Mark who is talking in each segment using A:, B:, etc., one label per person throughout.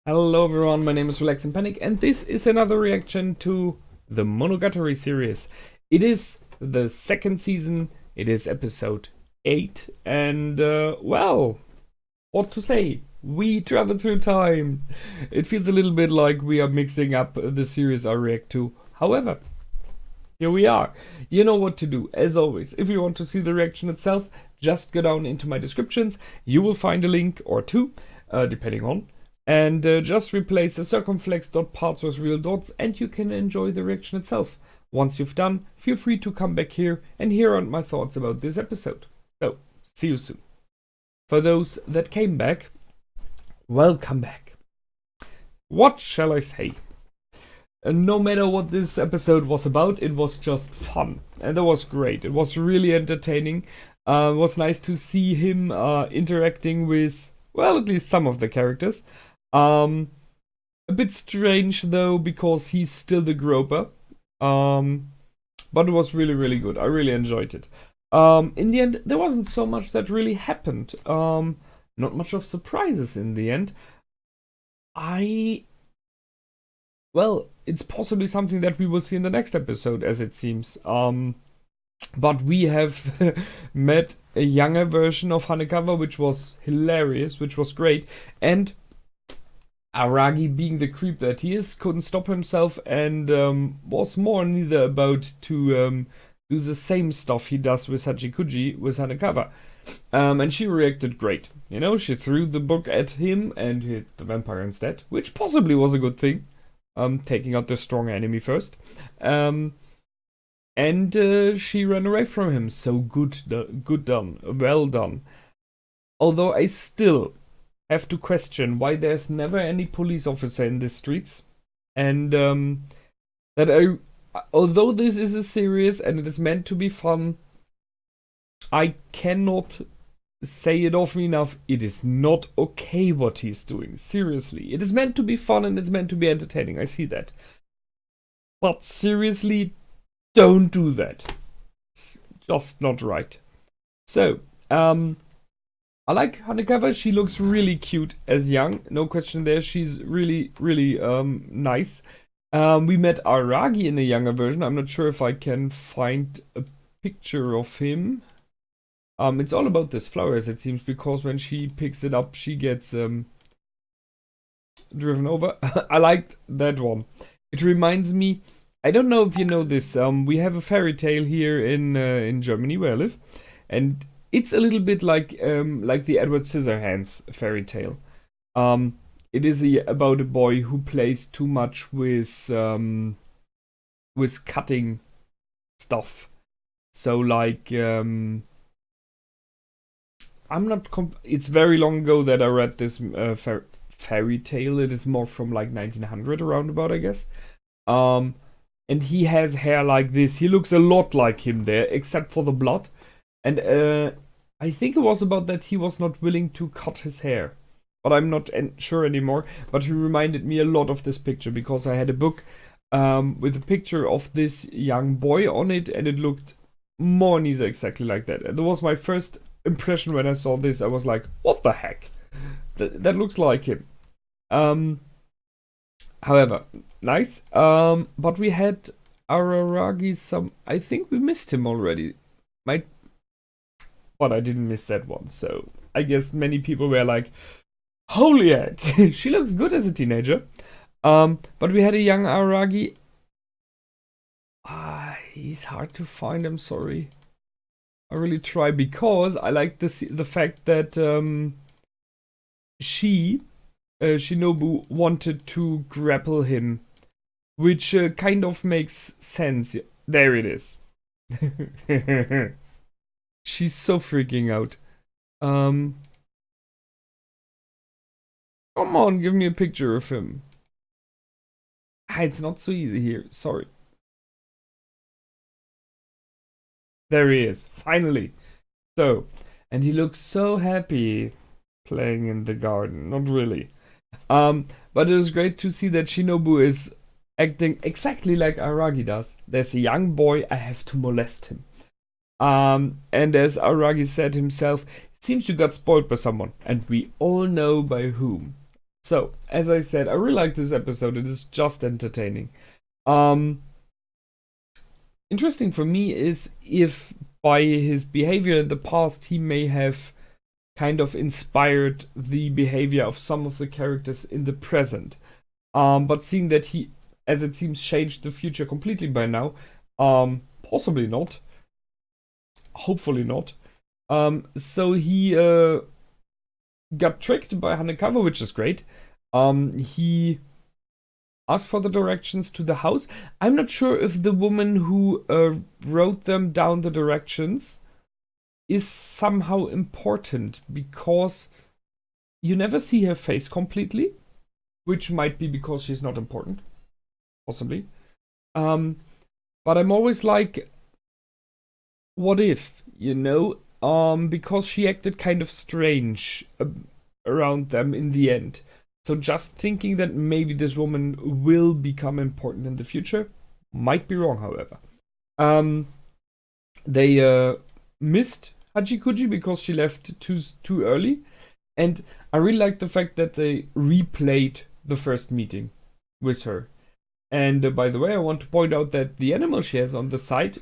A: Hello everyone, my name is Relax and Panic, and this is another reaction to the Monogatari series. It is the second season, it is episode 8, and well, what to say? We travel through time. It feels a little bit like we are mixing up the series I react to. However, here we are. You know what to do. As always, if you want to see the reaction itself, just go down into my descriptions. You will find a link or two, depending on. And just replace the circumflex.parts with real dots and you can enjoy the reaction itself. Once you've done, feel free to come back here and hear out my thoughts about this episode. So, see you soon. For those that came back, welcome back. What shall I say? No matter what this episode was about, it was just fun. And that was great. It was really entertaining. It was nice to see him interacting with, well, at least some of the characters. A bit strange though, because he's still the groper. But it was really good. I really enjoyed it. In the end, there wasn't so much that really happened. Not much of surprises in the end. Well, it's possibly something that we will see in the next episode, as it seems. But we have met a younger version of Hanekawa, which was hilarious, which was great. And Aragi, being the creep that he is, couldn't stop himself and was more neither about to do the same stuff he does with Hachikuji with Hanekawa. And she reacted great. You know, she threw the book at him and hit the vampire instead, which possibly was a good thing. Taking out the strong enemy first. And she ran away from him. So good done. Well done. Although I still have to question why there's never any police officer in the streets. And although this is a series and it is meant to be fun, I cannot say it often enough. It is not okay what he's doing. Seriously. It is meant to be fun and it's meant to be entertaining. I see that. But seriously, don't do that. It's just not right. So, I like Hanekawa. She looks really cute as young. No question there. She's really nice. We met Aragi in a younger version. I'm not sure if I can find a picture of him. It's all about this flowers, it seems, because when she picks it up, she gets driven over. I liked that one. It reminds me, I don't know if you know this, we have a fairy tale here in Germany where I live, and it's a little bit like the Edward Scissorhands fairy tale. It is about a boy who plays too much with cutting stuff. So like it's very long ago that I read this fairy tale. It is more from like 1900 around about, I guess. And he has hair like this. He looks a lot like him there, except for the blood. And I think it was about that he was not willing to cut his hair. But I'm not sure anymore. But he reminded me a lot of this picture, because I had a book with a picture of this young boy on it, and it looked more or less exactly like that. And that was my first impression when I saw this. I was like, what the heck? That looks like him. However, nice. But we had Araragi I think we missed him already. But I didn't miss that one, so I guess many people were like, holy heck, she looks good as a teenager. But we had a young Aragi. He's hard to find, I'm sorry. I really try, because I like the fact that Shinobu wanted to grapple him, which kind of makes sense. There it is. She's so freaking out. Come on, give me a picture of him. It's not so easy here, sorry. There he is, finally. So, and he looks so happy playing in the garden. Not really. But it was great to see that Shinobu is acting exactly like Aragi does. There's a young boy, I have to molest him. And as Aragi said himself, it seems you got spoiled by someone, and we all know by whom. So, as I said, I really like this episode. It is just entertaining. Um, Interesting for me is if by his behavior in the past he may have kind of inspired the behavior of some of the characters in the present. But seeing that he, as it seems, changed the future completely by now, possibly not. Hopefully not. So he got tricked by Hanekawa, which is great. He asked for the directions to the house. I'm not sure if the woman who wrote them down the directions is somehow important because you never see her face completely, which might be because she's not important, possibly. But I'm always like, what if, because she acted kind of strange around them in the end. So just thinking that maybe this woman will become important in the future might be wrong, however. They missed Hachikuji because she left too early. And I really like the fact that they replayed the first meeting with her. And by the way, I want to point out that the animal she has on the side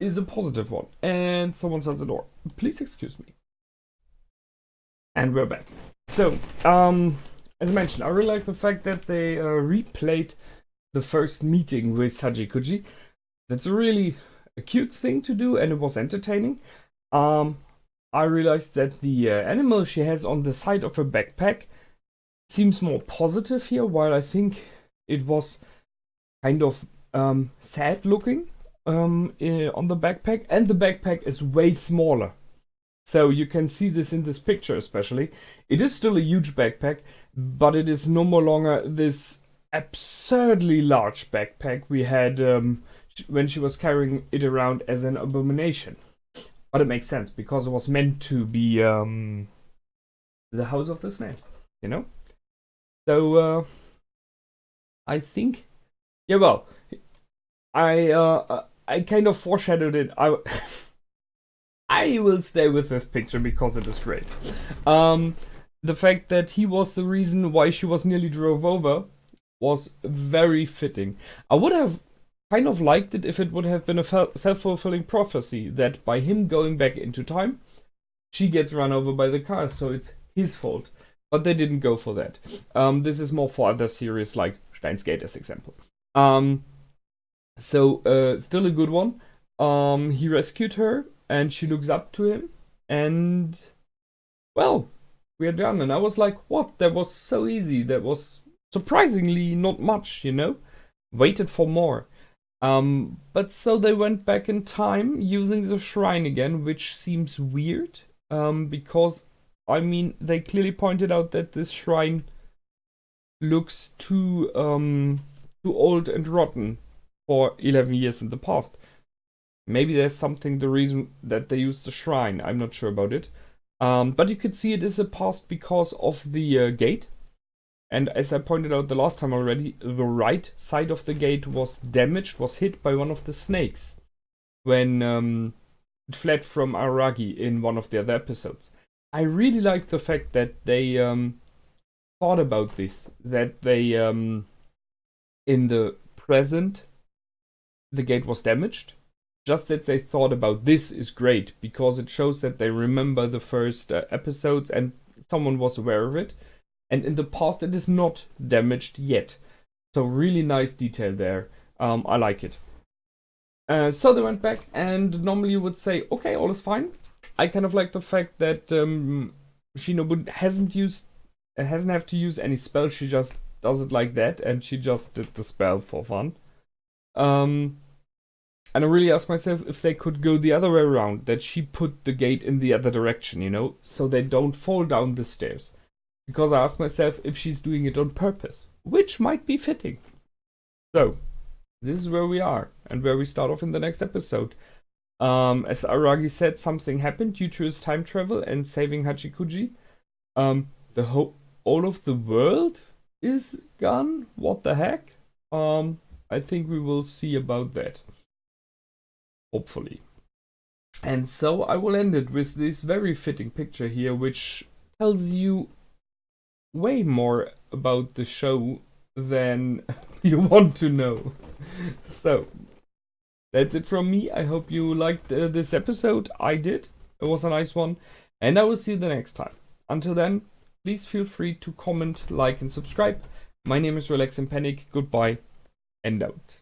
A: is a positive one. And someone's at the door. Please excuse me. And we're back. So, as I mentioned, I really like the fact that they replayed the first meeting with Hachikuji. That's a really cute thing to do, and it was entertaining. I realized that the animal she has on the side of her backpack seems more positive here, while I think it was kind of sad looking on the backpack, and the backpack is way smaller. So you can see this in this picture especially. It is still a huge backpack, but it is no more longer this absurdly large backpack we had when she was carrying it around as an abomination. But it makes sense because it was meant to be the house of the snail, So I think, yeah, well, I kind of foreshadowed it. I will stay with this picture because it is great. The fact that he was the reason why she was nearly drove over was very fitting. I would have kind of liked it if it would have been a self-fulfilling prophecy that by him going back into time, she gets run over by the car, so it's his fault. But they didn't go for that. This is more for other series like Steins Gate as example. So still a good one. He rescued her and she looks up to him and, well, we are done. And I was like, what? That was so easy. That was surprisingly not much, Waited for more. But so they went back in time using the shrine again, which seems weird. Because, they clearly pointed out that this shrine looks too old and rotten for 11 years in the past. Maybe there's something, the reason that they used the shrine. I'm not sure about it. But you could see it is a past because of the gate. And as I pointed out the last time already, the right side of the gate was damaged, was hit by one of the snakes when it fled from Aragi in one of the other episodes. I really like the fact that they thought about this, that they, in the present, the gate was damaged. Just that they thought about this is great because it shows that they remember the first episodes and someone was aware of it. And in the past, it is not damaged yet. So really nice detail there. I like it. So they went back and normally you would say, okay, all is fine. I kind of like the fact that Shinobu hasn't have to use any spell. She just does it like that and she just did the spell for fun. And I really asked myself if they could go the other way around, that she put the gate in the other direction, so they don't fall down the stairs. Because I asked myself if she's doing it on purpose, which might be fitting. So, this is where we are, and where we start off in the next episode. As Aragi said, something happened due to his time travel and saving Hachikuji. All of the world is gone? What the heck? I think we will see about that. Hopefully. And so I will end it with this very fitting picture here, which tells you way more about the show than you want to know. So, that's it from me. I hope you liked this episode. I did. It was a nice one. And I will see you the next time. Until then, please feel free to comment, like, and subscribe. My name is Relax and Panic. Goodbye and out.